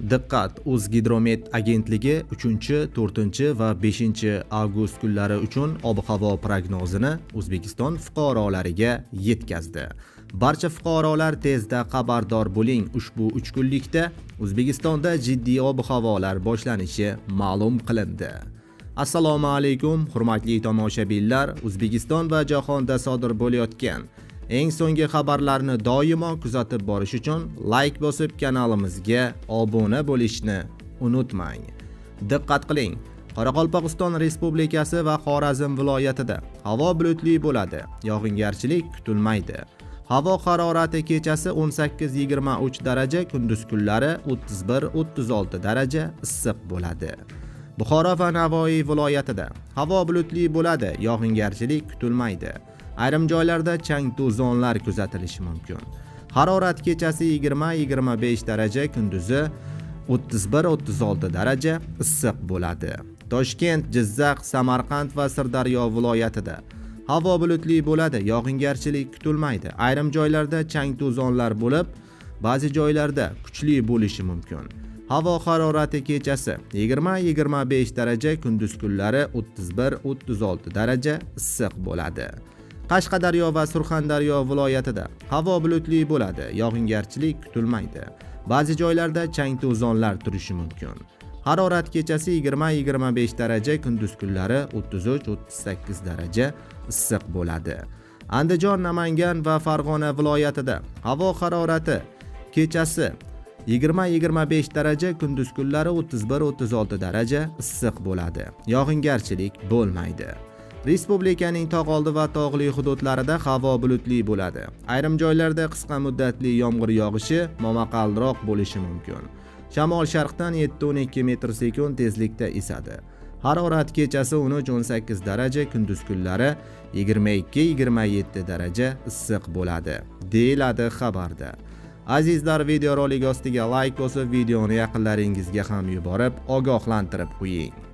Diqqat! O'zgidromet agentligi 3, 4 va 5 avgust kunlari uchun ob-havo prognozini O'zbekiston fuqarolariga yetkazdi. Barcha fuqarolar tezda xabardor bo'ling. Ushbu 3 kunlikda O'zbekistonda jiddiy ob-havolar boshlanishi ma'lum qilindi. Assalomu alaykum, hurmatli tomoshabinlar. O'zbekiston va jahonda sodir bo'layotgan eng so'nggi xabarlarni doimo kuzatib borish uchun like bosib kanalimizga obuna bo'lishni unutmang. Diqqat qiling. Qoraqalpog'iston Respublikasi va Xorazm viloyatida havo bulutli bo'ladi. Yog'ingarchilik kutilmaydi. Havo harorati kechasi 18-23 daraja, kunduz kunlari 31-36 daraja issiq bo'ladi. Buxoro va Navoiy viloyatida havo bulutli bo'ladi. Yog'ingarchilik kutilmaydi. Ayrim joylarda chang to'zonlar kuzatilishi mumkin. Harorat kechasi 20-25 daraja, kunduzi 31-36 daraja issiq bo'ladi. Toshkent, Jizzax, Samarqand va Sirdaryo viloyatida havo bulutli bo'ladi. Yog'ingarchilik kutilmaydi. Ayrim joylarda chang to'zonlar bo'lib, ba'zi joylarda kuchli bo'lishi mumkin. Havo harorati kechasi 20-25 daraja, kunduz kunlari 31-36 daraja issiq bo'ladi. Qashqadaryo va Surxondaryo viloyatida havo bulutli bo'ladi. Yog'ingarchilik kutilmaydi. Ba'zi joylarda chang to'zonlar turishi mumkin. Harorat kechasi 20-25 daraja, kunduz kunlari 33-38 daraja issiq bo'ladi. Andijon, Namangan va Farg'ona viloyatida havo harorati kechasi 20-25 daraja, kunduz kunlari 31-36 daraja issiq bo'ladi. Yog'ingarchilik bo'lmaydi. Respublikaning tog'oldi va tog'li hududlarida havo bulutli bo'ladi. Ayrim joylarda qisqa muddatli yomg'ir yog'ishi momaqaldiroq bo'lishi mumkin. Shamol sharqdan 7-12 metr/sekund tezlikda esadi. Harorat kechasi 13-18 daraja, kunduz kunlari 22-27 daraja issiq bo'ladi, deyiladi xabarda. Azizlar, videorolik ostiga like bosib, videoni yaqinlaringizga ham yuborib, ogohlantirib qo'ying.